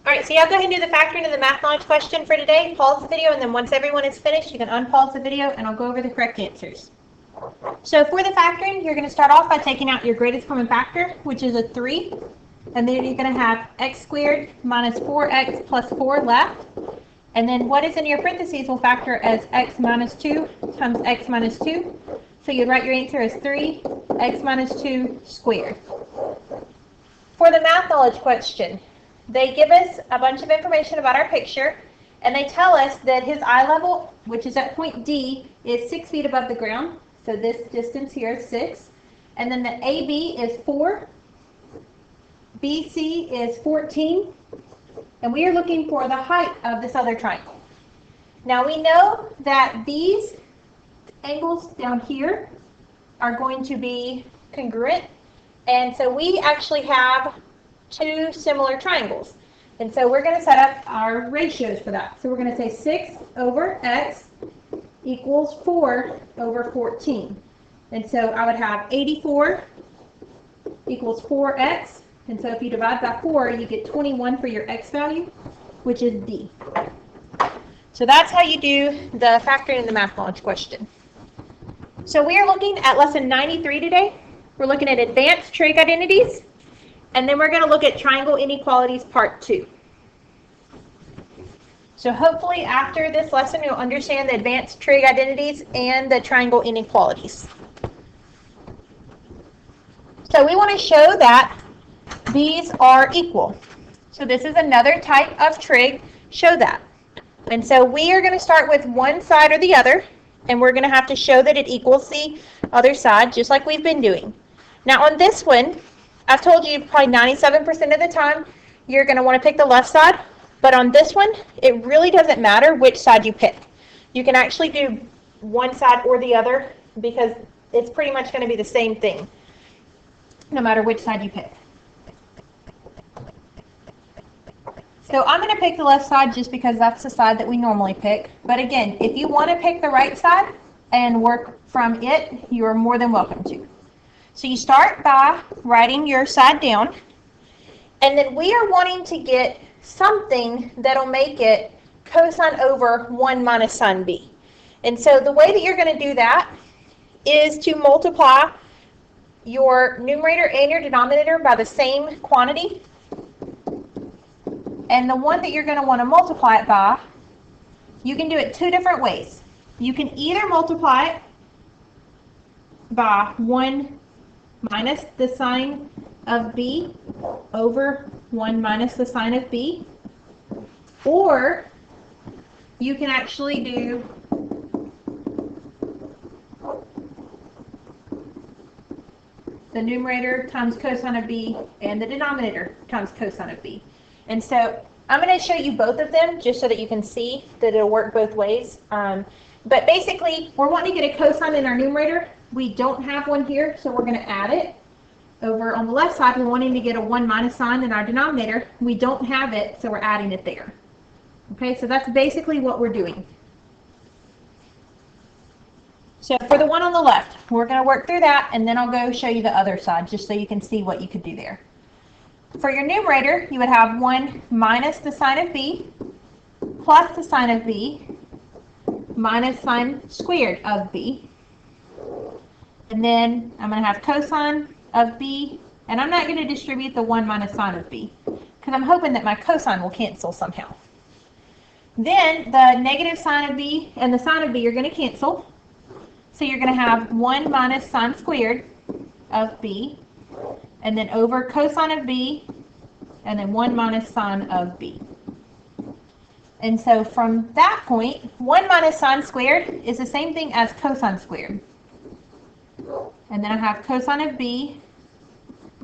All right, so y'all go ahead and do the factoring and the math knowledge question for today. Pause the video, and then once everyone is finished, you can unpause the video, and I'll go over the correct answers. So for the factoring, you're going to start off by taking out your greatest common factor, which is a 3. And then you're going to have x squared minus 4x plus 4 left. And then what is in your parentheses will factor as x minus 2 times x minus 2. So you'd write your answer as 3x minus 2 squared. For the math knowledge question, they give us a bunch of information about our picture, and they tell us that his eye level, which is at point D, is 6 feet above the ground. So this distance here is 6. And then the AB is 4. BC is 14. And we are looking for the height of this other triangle. Now we know that these angles down here are going to be congruent. And so we actually have two similar triangles. And so we're going to set up our ratios for that. So we're going to say 6 over x equals 4 over 14. And so I would have 84 equals 4x. And so if you divide by 4, you get 21 for your x value, which is D. So that's how you do the factoring and the math knowledge question. So we are looking at lesson 93 today. We're looking at advanced trig identities, and then we're going to look at triangle inequalities part 2. So hopefully after this lesson you'll understand the advanced trig identities and the triangle inequalities. So we want to show that these are equal. So this is another type of trig, show that. And so we are going to start with one side or the other, and we're going to have to show that it equals the other side, just like we've been doing. Now on this one, I've told you probably 97% of the time you're going to want to pick the left side, but on this one, it really doesn't matter which side you pick. You can actually do one side or the other because it's pretty much going to be the same thing, no matter which side you pick. So I'm going to pick the left side just because that's the side that we normally pick. But again, if you want to pick the right side and work from it, you are more than welcome to. So you start by writing your side down, and then we are wanting to get something that'll make it cosine over 1 minus sine b. And so the way that you're going to do that is to multiply your numerator and your denominator by the same quantity. And the one that you're going to want to multiply it by, you can do it two different ways. You can either multiply it by 1 minus the sine of b over 1 minus the sine of b, or you can actually do the numerator times cosine of b and the denominator times cosine of b. And so I'm going to show you both of them just so that you can see that it'll work both ways. But basically, we're wanting to get a cosine in our numerator. We don't have one here, so we're going to add it. Over on the left side, we're wanting to get a 1 minus sign in our denominator. We don't have it, so we're adding it there. Okay, so that's basically what we're doing. So for the one on the left, we're going to work through that, and then I'll go show you the other side just so you can see what you could do there. For your numerator, you would have 1 minus the sine of b plus the sine of b minus sine squared of b. And then I'm going to have cosine of b, and I'm not going to distribute the 1 minus sine of b because I'm hoping that my cosine will cancel somehow. Then the negative sine of b and the sine of b are going to cancel. So you're going to have 1 minus sine squared of b, and then over cosine of b, and then 1 minus sine of b. And so from that point, 1 minus sine squared is the same thing as cosine squared. And then I have cosine of b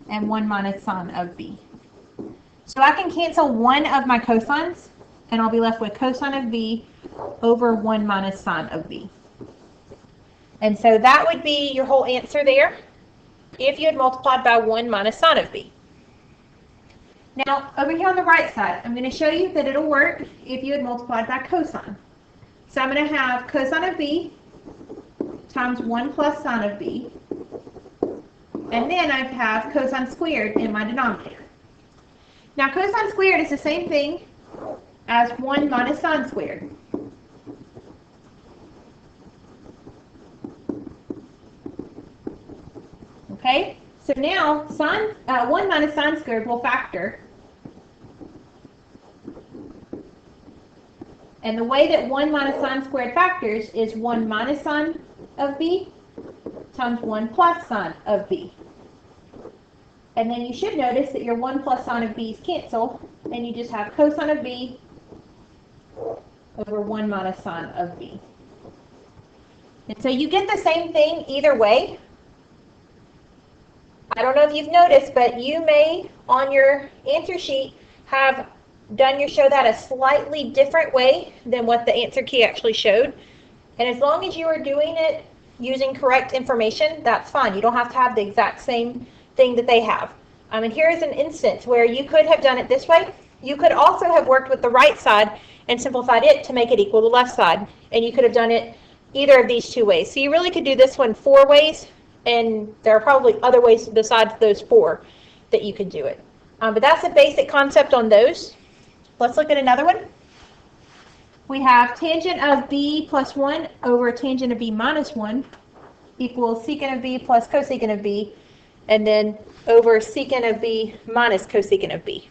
and 1 minus sine of b. So I can cancel one of my cosines, and I'll be left with cosine of b over 1 minus sine of b. And so that would be your whole answer there if you had multiplied by 1 minus sine of b. Now, over here on the right side, I'm going to show you that it'll work if you had multiplied by cosine. So I'm going to have cosine of b times 1 plus sine of b, and then I have cosine squared in my denominator. Now cosine squared is the same thing as 1 minus sine squared. Okay, so now 1 minus sine squared will factor. And the way that 1 minus sine squared factors is 1 minus sine of b times 1 plus sine of b. And then you should notice that your 1 plus sine of b's cancel, and you just have cosine of b over 1 minus sine of b. And so you get the same thing either way. I don't know if you've noticed, but you may, on your answer sheet, have done show that a slightly different way than what the answer key actually showed. And as long as you are doing it using correct information, that's fine. You don't have to have the exact same thing that they have. And here is an instance where you could have done it this way. You could also have worked with the right side and simplified it to make it equal the left side. And you could have done it either of these two ways. So you really could do this one 4 ways, and there are probably other ways besides those 4 that you could do it. But that's a basic concept on those. Let's look at another one. We have tangent of b plus 1 over tangent of b minus 1 equals secant of b plus cosecant of b, and then over secant of b minus cosecant of b.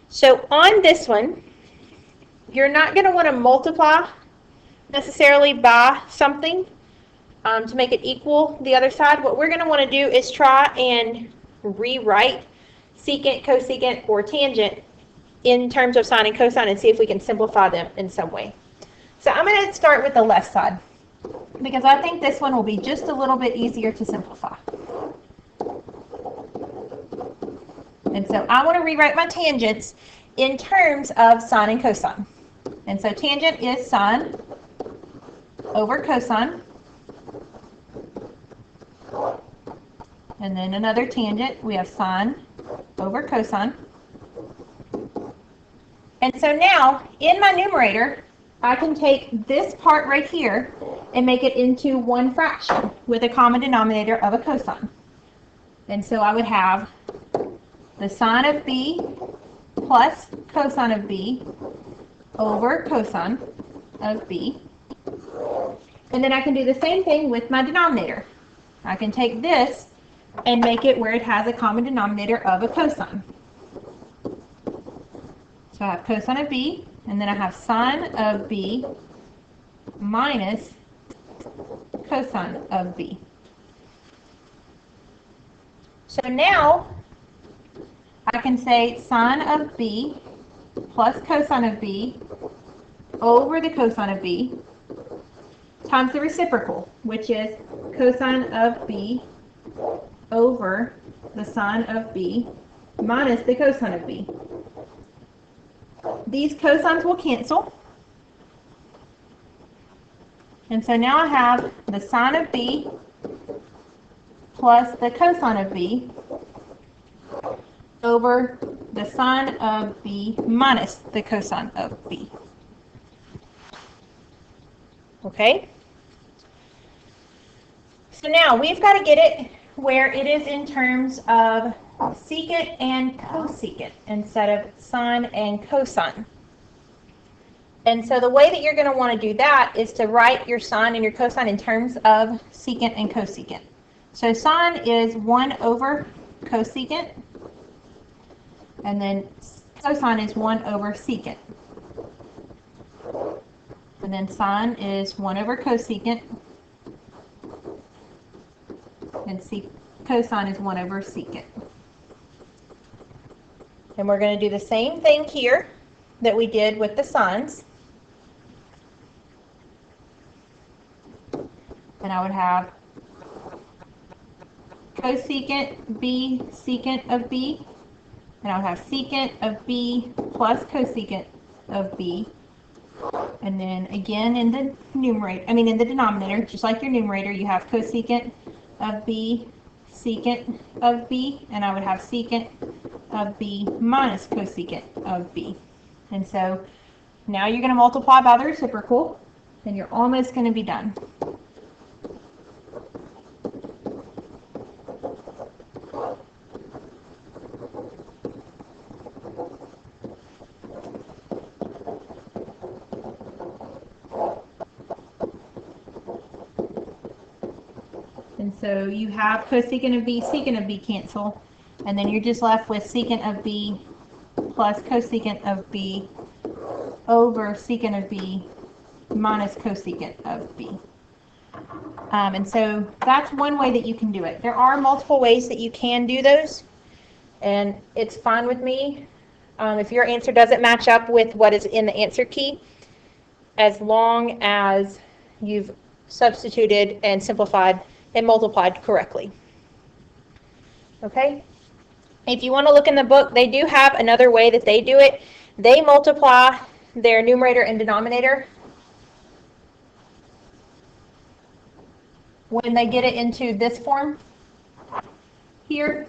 So on this one, you're not going to want to multiply necessarily by something to make it equal the other side. What we're going to want to do is try and rewrite secant, cosecant, or tangent in terms of sine and cosine and see if we can simplify them in some way. So I'm going to start with the left side because I think this one will be just a little bit easier to simplify. And so I want to rewrite my tangents in terms of sine and cosine. And so tangent is sine over cosine. And then another tangent, we have sine over cosine. And so now, in my numerator, I can take this part right here and make it into one fraction with a common denominator of a cosine. And so I would have the sine of b plus cosine of b over cosine of b. And then I can do the same thing with my denominator. I can take this and make it where it has a common denominator of a cosine. So I have cosine of b, and then I have sine of b minus cosine of b. So now I can say sine of b plus cosine of b over the cosine of b times the reciprocal, which is cosine of b over the sine of b minus the cosine of b. These cosines will cancel. And so now I have the sine of b plus the cosine of b over the sine of b minus the cosine of b. Okay? So now we've got to get it where it is in terms of secant and cosecant instead of sine and cosine. And so the way that you're going to want to do that is to write your sine and your cosine in terms of secant and cosecant. So sine is 1 over cosecant, and then cosine is 1 over secant. And then sine is 1 over cosecant, and cosine is 1 over secant. And we're going to do the same thing here that we did with the sines. And I would have cosecant b secant of b, and I would have secant of b plus cosecant of b. And then again in the in the denominator, just like your numerator, you have cosecant of b secant of b, and I would have secant of b minus cosecant of b. And so now you're going to multiply by the reciprocal, and you're almost going to be done. So you have cosecant of b, secant of b cancel, and then you're just left with secant of b plus cosecant of b over secant of b minus cosecant of b. And so that's one way that you can do it. There are multiple ways that you can do those, and it's fine with me if your answer doesn't match up with what is in the answer key, as long as you've substituted and simplified and multiplied correctly. Okay? If you want to look in the book, they do have another way that they do it. They multiply their numerator and denominator when they get it into this form here.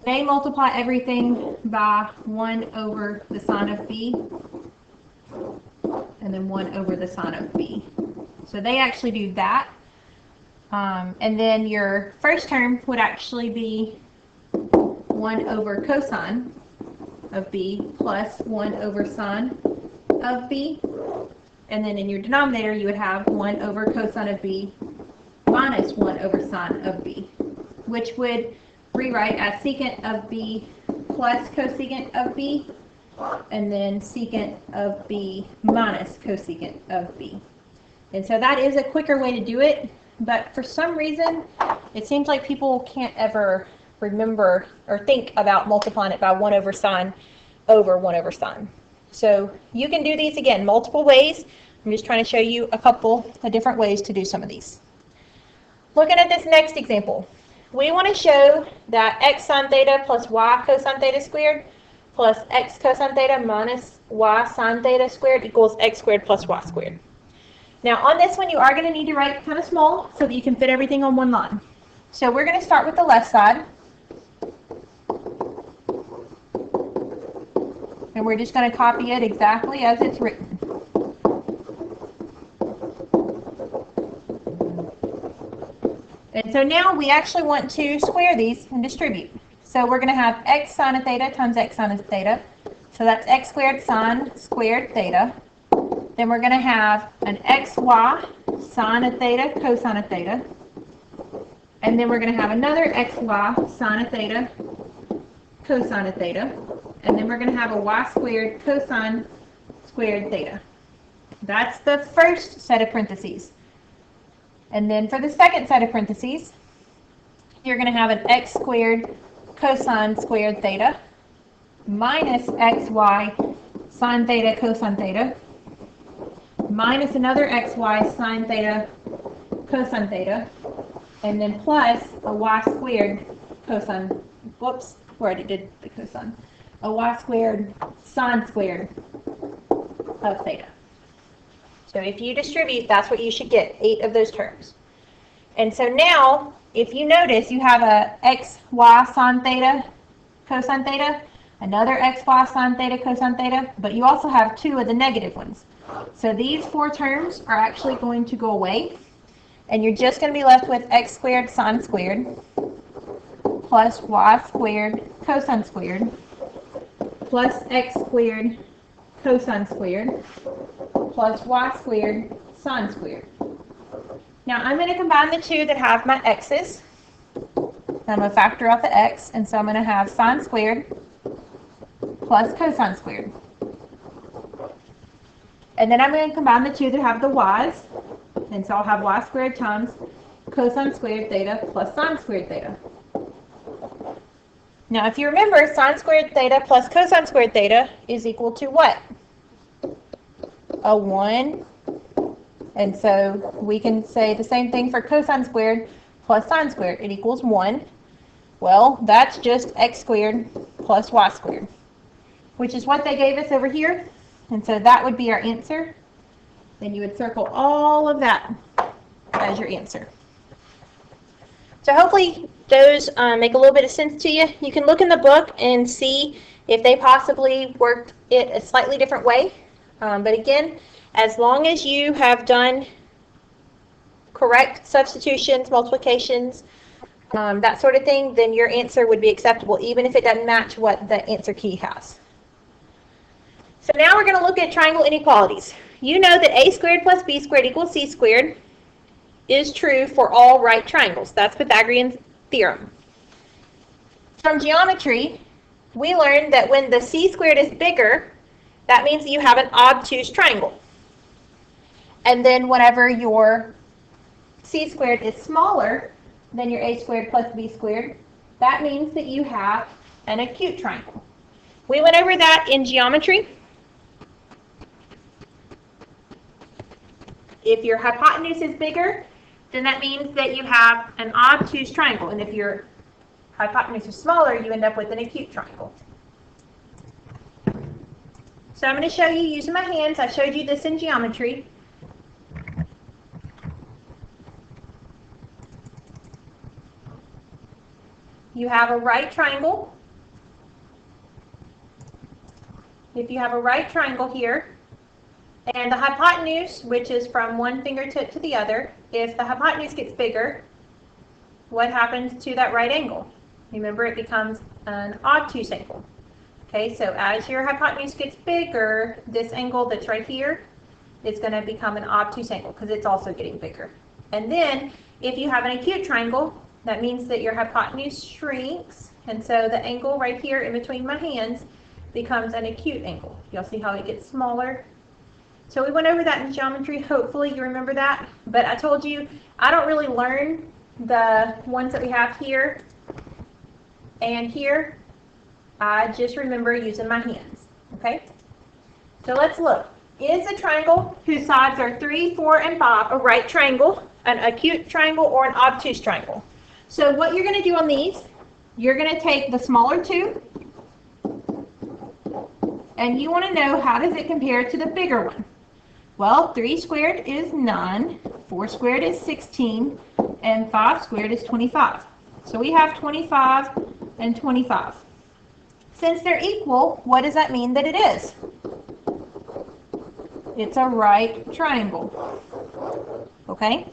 They multiply everything by 1 over the sine of b and then 1 over the sine of b. So they actually do that. And then your first term would actually be 1 over cosine of b plus 1 over sine of b. And then in your denominator, you would have 1 over cosine of b minus 1 over sine of b, which would rewrite as secant of b plus cosecant of b, and then secant of b minus cosecant of b. And so that is a quicker way to do it, but for some reason, it seems like people can't ever remember or think about multiplying it by 1 over sine over 1 over sine. So you can do these again multiple ways. I'm just trying to show you a couple of different ways to do some of these. Looking at this next example, we want to show that x sine theta plus y cosine theta squared plus x cosine theta minus y sine theta squared equals x squared plus y squared. Now on this one, you are going to need to write kind of small so that you can fit everything on one line. So we're going to start with the left side. And we're just going to copy it exactly as it's written. And so now we actually want to square these and distribute. So we're going to have x sine of theta times x sine of theta. So that's x squared sine squared theta. Then we're going to have an xy sine of theta cosine of theta. And then we're going to have another xy sine of theta cosine of theta. And then we're going to have a y squared cosine squared theta. That's the first set of parentheses. And then for the second set of parentheses, you're going to have an x squared cosine squared theta minus xy sine theta cosine theta minus another xy sine theta cosine theta, and then plus a y squared cosine, whoops, we already did the cosine, a y squared sine squared of theta. So if you distribute, that's what you should get, 8 of those terms. And so now, if you notice, you have a xy sine theta cosine theta, another xy sine theta cosine theta, but you also have 2 of the negative ones. So these 4 terms are actually going to go away, and you're just going to be left with x squared sine squared plus y squared cosine squared plus x squared cosine squared plus y squared sine squared. Now I'm going to combine the 2 that have my x's. I'm going to factor out the x, and so I'm going to have sine squared plus cosine squared. And then I'm going to combine the 2 that have the y's, and so I'll have y squared times cosine squared theta plus sine squared theta. Now if you remember, sine squared theta plus cosine squared theta is equal to what? A 1. And so we can say the same thing for cosine squared plus sine squared. It equals 1. Well, that's just x squared plus y squared, which is what they gave us over here. And so that would be our answer. Then you would circle all of that as your answer. So hopefully those make a little bit of sense to you. You can look in the book and see if they possibly worked it a slightly different way. But again, as long as you have done correct substitutions, multiplications, that sort of thing, then your answer would be acceptable, even if it doesn't match what the answer key has. So now we're going to look at triangle inequalities. You know that a squared plus b squared equals c squared is true for all right triangles. That's Pythagorean theorem. From geometry, we learned that when the c squared is bigger, that means that you have an obtuse triangle. And then whenever your c squared is smaller than your a squared plus b squared, that means that you have an acute triangle. We went over that in geometry. If your hypotenuse is bigger, then that means that you have an obtuse triangle. And if your hypotenuse is smaller, you end up with an acute triangle. So I'm going to show you using my hands. I showed you this in geometry. You have a right triangle. If you have a right triangle here, and the hypotenuse, which is from one fingertip to the other, if the hypotenuse gets bigger, what happens to that right angle? Remember, it becomes an obtuse angle. Okay, so as your hypotenuse gets bigger, this angle that's right here is going to become an obtuse angle because it's also getting bigger. And then, if you have an acute triangle, that means that your hypotenuse shrinks, and so the angle right here in between my hands becomes an acute angle. You'll see how it gets smaller. So we went over that in geometry. Hopefully you remember that. But I told you, I don't really learn the ones that we have here and here. I just remember using my hands. Okay? So let's look. Is a triangle whose sides are 3, 4, and 5 a right triangle, an acute triangle, or an obtuse triangle? So what you're going to do on these, you're going to take the smaller two, and you want to know how does it compare to the bigger one. Well, 3 squared is 9, 4 squared is 16, and 5 squared is 25. So we have 25 and 25. Since they're equal, what does that mean that it is? It's a right triangle. Okay?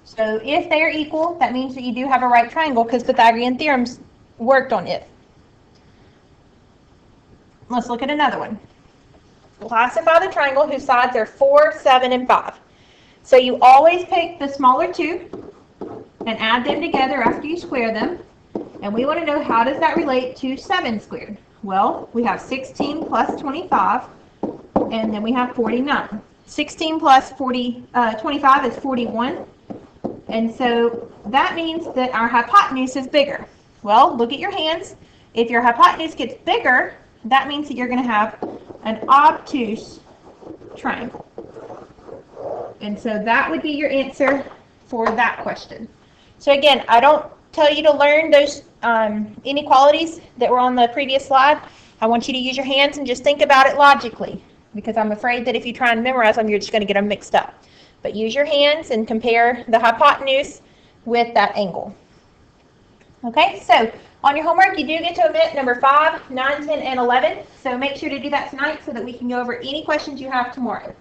So if they are equal, that means that you do have a right triangle because Pythagorean theorems worked on it. Let's look at another one. Classify the triangle whose sides are 4, 7, and 5. So you always pick the smaller two and add them together after you square them. And we want to know, how does that relate to 7 squared? Well, we have 16 plus 25, and then we have 49. 16 plus 25 is 41. And so that means that our hypotenuse is bigger. Well, look at your hands. If your hypotenuse gets bigger, that means that you're going to have an obtuse triangle. And so that would be your answer for that question. So again, I don't tell you to learn those inequalities that were on the previous slide. I want you to use your hands and just think about it logically, because I'm afraid that if you try and memorize them, you're just going to get them mixed up. But use your hands and compare the hypotenuse with that angle. Okay, so on your homework, you do get to omit number 5, 9, 10, and 11. So make sure to do that tonight so that we can go over any questions you have tomorrow.